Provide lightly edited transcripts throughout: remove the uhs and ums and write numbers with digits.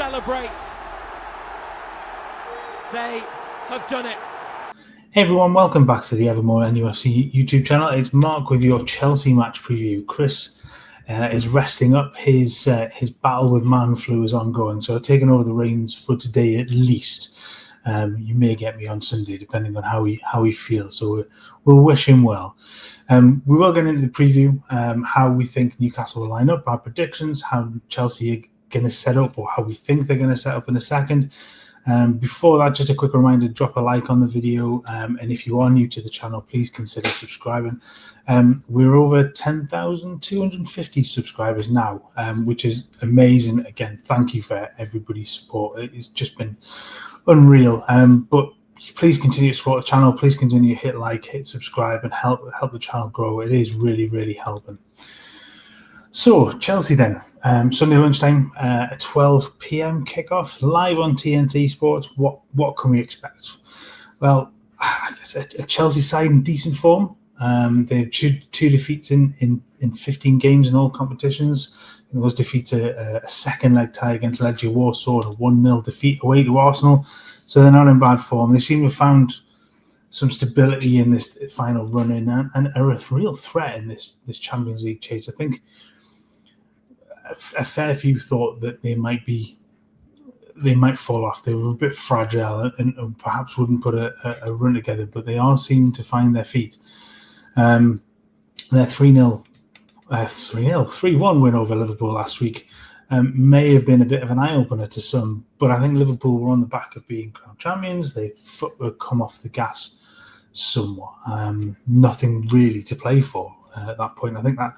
celebrate. They have done it. Hey everyone, welcome back to the Evermore NUFC YouTube channel. It's Mark with your Chelsea match preview. Chris is resting up. His battle with man flu is ongoing, so I've taken over the reins for today at least. You may get me on Sunday, depending on how he feels. So we'll wish him well. We will get into the preview, how we think Newcastle will line up, our predictions, how Chelsea are going to set up, or how we think they're going to set up in a second. Before that, just a quick reminder, drop a like on the video, and if you are new to the channel, please consider subscribing. We're over 10,250 subscribers now, which is amazing. Again, thank you for everybody's support. It's just been unreal. But please continue to support the channel. Please continue to hit like, hit subscribe, and help the channel grow. It is really, really helping. So, Chelsea then, Sunday lunchtime, a 12 p.m. kickoff, live on TNT Sports. What can we expect? Well, I guess a Chelsea side in decent form. They have two defeats in 15 games in all competitions. And those defeats a second leg tie against Legia Warsaw, a 1-0 defeat away to Arsenal. So they're not in bad form. They seem to have found some stability in this final run-in and are a real threat in this Champions League chase. I think a fair few thought that they might fall off. They were a bit fragile and perhaps wouldn't put a run together, but they are seeming to find their feet. Their 3-1 win over Liverpool last week may have been a bit of an eye-opener to some, but I think Liverpool were on the back of being crowned champions. They come off the gas somewhat. Nothing really to play for at that point. I think that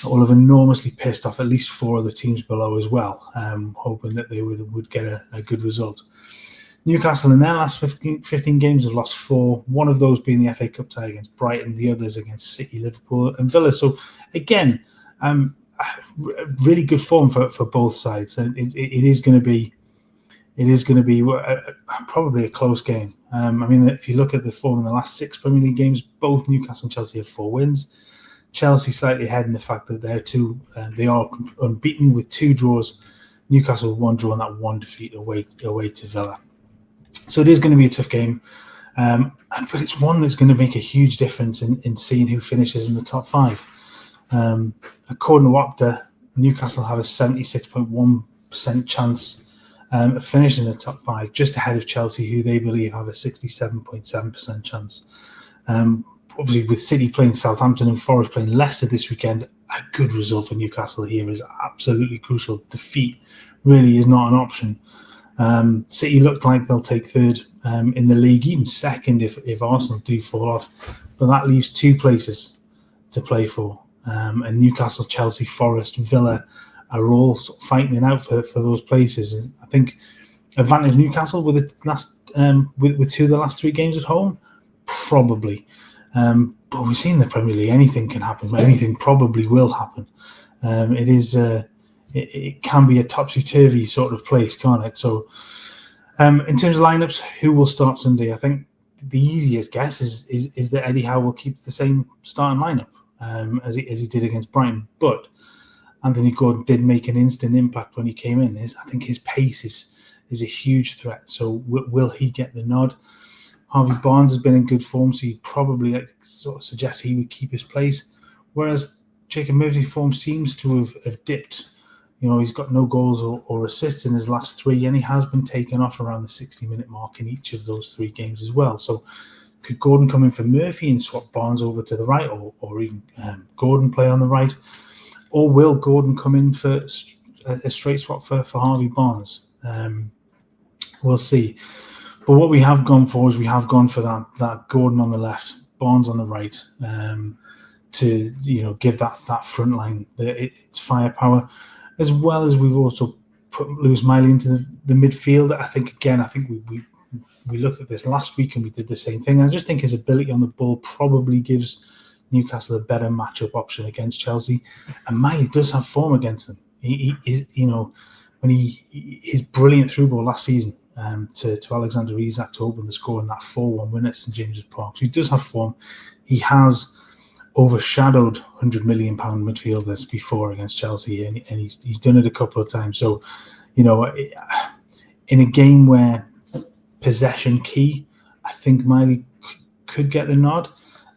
will have enormously pissed off at least 4 of the teams below as well, hoping that they would get a good result. Newcastle in their last 15 games have lost 4, one of those being the FA Cup tie against Brighton, the others against City, Liverpool and Villa. So again, really good form for both sides. And it is going to be probably a close game. I mean, if you look at the form in the last 6 Premier League games, both Newcastle and Chelsea have 4 wins. Chelsea slightly ahead in the fact that they are unbeaten with 2 draws. Newcastle with 1 draw and that 1 defeat away to Villa. So it is going to be a tough game, but it's one that's going to make a huge difference in seeing who finishes in the top 5. According to Opta, Newcastle have a 76.1% chance of finishing in the top 5, just ahead of Chelsea, who they believe have a 67.7% chance. Obviously, with City playing Southampton and Forest playing Leicester this weekend, a good result for Newcastle here is absolutely crucial. Defeat really is not an option. City look like they'll take 3rd in the league, even 2nd if Arsenal do fall off. But that leaves 2 places to play for. And Newcastle, Chelsea, Forest, Villa are all sort of fighting it out for those places. And I think advantage Newcastle with with 2 of the last 3 games at home, probably. But we've seen the Premier League, anything can happen. Anything probably will happen. It can be a topsy-turvy sort of place, can't it? So in terms of lineups, who will start Sunday? I think the easiest guess is that Eddie Howe will keep the same starting lineup as he did against Brighton. But Anthony Gordon did make an instant impact when he came in. I think his pace is a huge threat. So will he get the nod? Harvey Barnes has been in good form, so you'd probably sort of suggest he would keep his place. Whereas Jacob Murphy's form seems to have dipped. You know, he's got no goals or assists in his last 3, and he has been taken off around the 60-minute mark in each of those 3 games as well. So could Gordon come in for Murphy and swap Barnes over to the right, or even Gordon play on the right? Or will Gordon come in for a straight swap for Harvey Barnes? We'll see. But what we have gone for is that Gordon on the left, Barnes on the right, to give that front line its firepower, as well as we've also put Lewis Miley into the midfield. I think we looked at this last week and we did the same thing. I just think his ability on the ball probably gives Newcastle a better matchup option against Chelsea, and Miley does have form against them. He is, when his brilliant through ball last season. To Alexander Isak to open the score in that 4-1 win at St James's Park. So he does have form. He has overshadowed £100 million midfielders before against Chelsea, and he's done it a couple of times. So in a game where possession key, I think Miley could get the nod.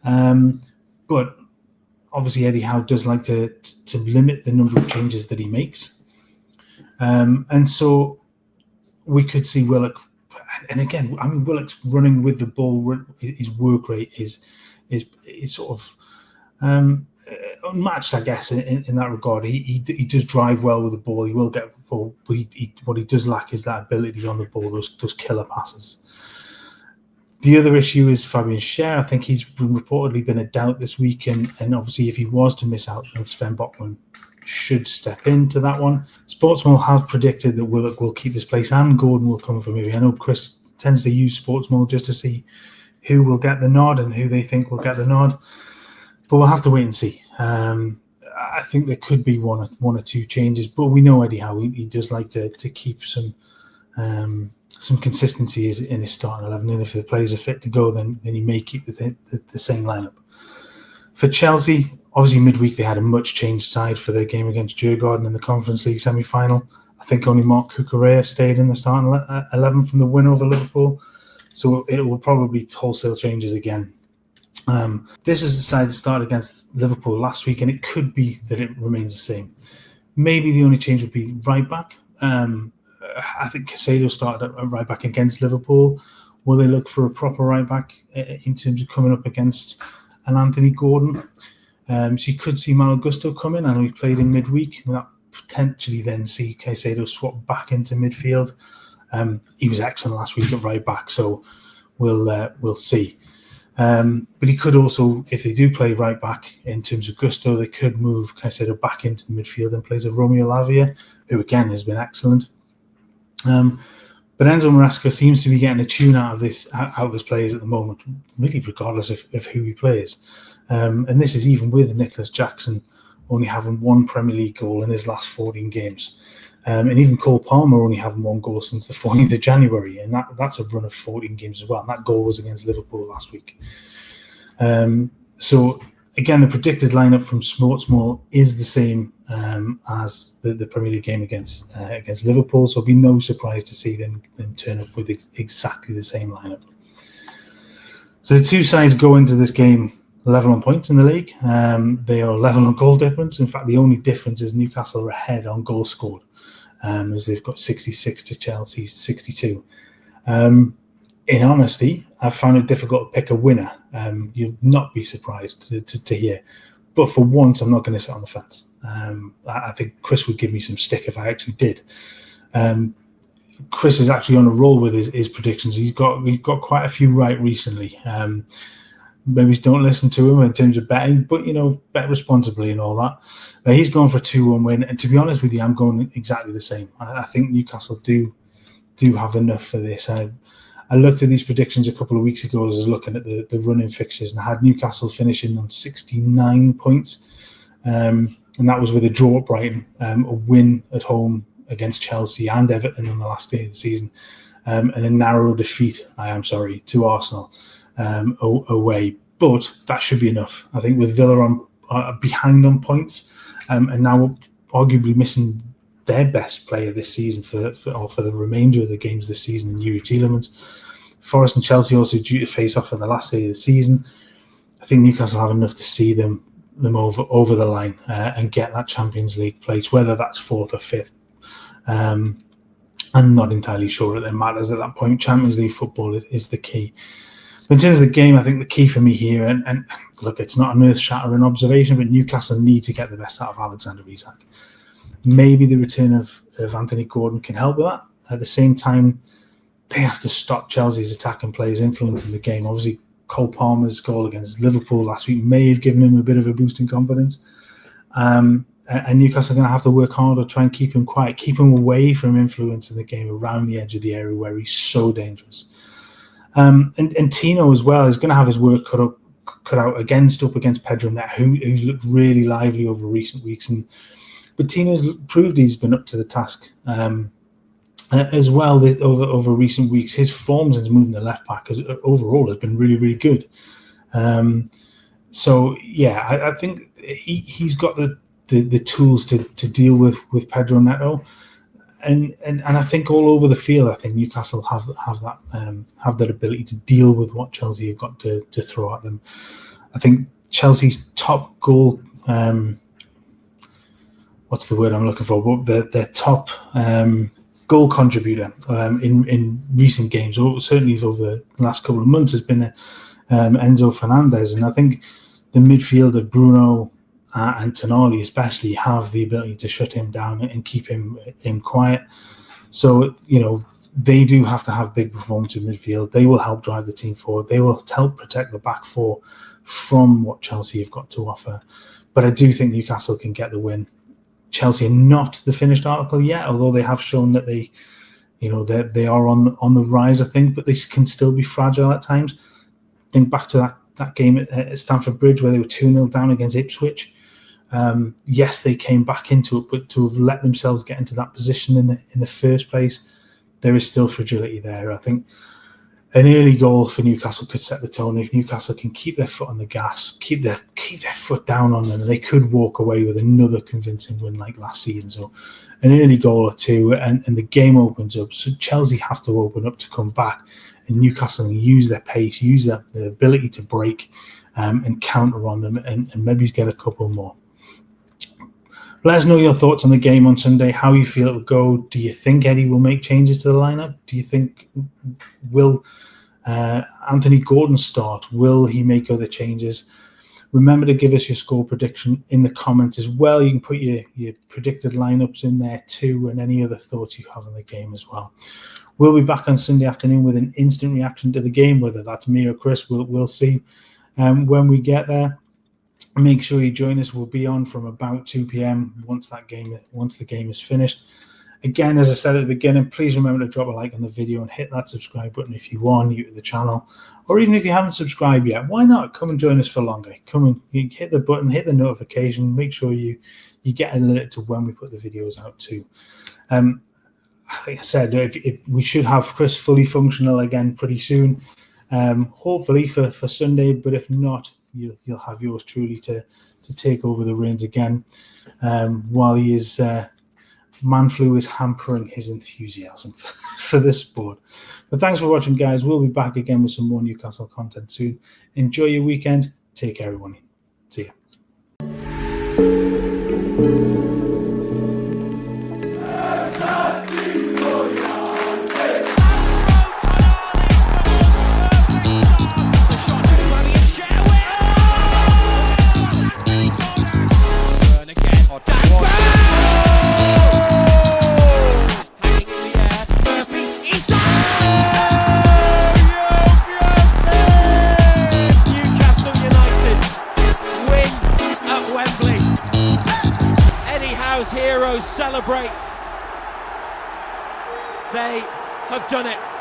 But obviously Eddie Howe does like to limit the number of changes that he makes. And so we could see Willock, and again, I mean, Willock's running with the ball, his work rate is sort of unmatched, I guess, in that regard. He does drive well with the ball. He will get full, but what he does lack is that ability on the ball, those killer passes. The other issue is Fabian Schär. I think he's reportedly been a doubt this week, and obviously if he was to miss out, then Sven Botman should step into that one. Sportsmall have predicted that Willock will keep his place and Gordon will come for maybe. I know Chris tends to use Sportsmall just to see who will get the nod and who they think will get the nod, but we'll have to wait and see. I think there could be one or two changes, but we know Eddie Howe, he does like to keep some consistency in his starting 11, and if the players are fit to go, then he may keep the same lineup. For Chelsea, obviously midweek they had a much changed side for their game against Djurgården in the Conference League semi-final. I think only Mark Cucurella stayed in the starting 11 from the win over Liverpool, so it will probably be wholesale changes again. This is the side that started against Liverpool last week, and it could be that it remains the same. Maybe the only change would be right back. I think Caicedo started at right back against Liverpool. Will they look for a proper right back in terms of coming up against an Anthony Gordon? So you could see Malo Gusto come in. I know he played in midweek. That potentially then see Caicedo swap back into midfield. He was excellent last week at right back, so we'll see. But he could also, if they do play right back in terms of Gusto, they could move Caicedo back into the midfield in place of Romeo Lavia, who again has been excellent. But Enzo Maresca seems to be getting a tune out of his players at the moment, really regardless of who he plays. And this is even with Nicholas Jackson only having one Premier League goal in his last 14 games. And even Cole Palmer only having one goal since the 14th of January. And that's a run of 14 games as well. And that goal was against Liverpool last week. So, again, the predicted lineup from Sportsmall is the same as the Premier League game against Liverpool. So it'll be no surprise to see them turn up with exactly the same lineup. So the two sides go into this game level on points in the league. They are level on goal difference. In fact, the only difference is Newcastle are ahead on goals scored, as they've got 66 to Chelsea's 62. In honesty, I've found it difficult to pick a winner. You'll not be surprised to hear. But for once, I'm not going to sit on the fence. I think Chris would give me some stick if I actually did. Chris is actually on a roll with his predictions. He's got quite a few right recently. Maybe don't listen to him in terms of betting, but bet responsibly and all that. He's going for a 2-1 win, and to be honest with you, I'm going exactly the same. I think Newcastle do have enough for this. I looked at these predictions a couple of weeks ago as I was looking at the running fixtures, and I had Newcastle finishing on 69 points, and that was with a draw at Brighton, a win at home against Chelsea and Everton on the last day of the season, and a narrow defeat, to Arsenal away. But that should be enough. I think with Villa behind on points, and now arguably missing their best player this season for the remainder of the games this season, Yuri Tielemans. Forest and Chelsea also due to face off on the last day of the season. I think Newcastle have enough to see them over the line and get that Champions League place, whether that's 4th or 5th. I'm not entirely sure that it matters at that point. Champions League football is the key. But in terms of the game, I think the key for me here, and look, it's not an earth-shattering observation, but Newcastle need to get the best out of Alexander Isak. Maybe the return of Anthony Gordon can help with that. At the same time, they have to stop Chelsea's attacking players influencing the game. Obviously, Cole Palmer's goal against Liverpool last week may have given him a bit of a boost in confidence. And Newcastle are going to have to work hard to try and keep him quiet, keep him away from influencing the game around the edge of the area where he's so dangerous. And Tino as well is going to have his work cut out up against Pedro Neto, who's looked really lively over recent weeks. But Tino's proved he's been up to the task as well over recent weeks. His form since moving to left back overall has been really, really good. So yeah, I think he's got the tools to deal with Pedro Neto. And I think all over the field, I think Newcastle have that ability to deal with what Chelsea have got to throw at them. I think Chelsea's top goal, what's the word I'm looking for? Their top goal contributor in recent games, or certainly over the last couple of months, has been Enzo Fernandez. And I think the midfield of Bruno and Tonali especially have the ability to shut him down and keep him quiet. So, they do have to have big performance in midfield. They will help drive the team forward. They will help protect the back four from what Chelsea have got to offer. But I do think Newcastle can get the win. Chelsea are not the finished article yet, although they have shown that they are on the rise, I think, but they can still be fragile at times. Think back to that game at Stamford Bridge where they were 2-0 down against Ipswich. Yes, they came back into it, but to have let themselves get into that position in the first place, there is still fragility there. I think an early goal for Newcastle could set the tone. If Newcastle can keep their foot on the gas, keep their foot down on them, they could walk away with another convincing win like last season. So an early goal or two, and the game opens up. So Chelsea have to open up to come back, and Newcastle use their pace, use their ability to break and counter on them, and maybe get a couple more. Let us know your thoughts on the game on Sunday, how you feel it will go. Do you think Eddie will make changes to the lineup? Do you think will Anthony Gordon start? Will he make other changes? Remember to give us your score prediction in the comments as well. You can put your predicted lineups in there too, and any other thoughts you have on the game as well. We'll be back on Sunday afternoon with an instant reaction to the game, whether that's me or Chris. We'll see when we get there. Make sure you join us. We'll be on from about 2 p.m. once the game is finished. Again, as I said at the beginning, please remember to drop a like on the video and hit that subscribe button if you are new to the channel, or even if you haven't subscribed yet. Why not come and join us for longer? Come and hit the button, hit the notification. Make sure you get alerted to when we put the videos out too. Like I said, if we should have Chris fully functional again pretty soon, hopefully for Sunday. But if not, you'll have yours truly to take over the reins again, while he is man flu is hampering his enthusiasm for this sport. But thanks for watching, guys. We'll be back again with some more Newcastle content soon. Enjoy your weekend. Take care, everyone. See ya. Heroes celebrate. They have done it.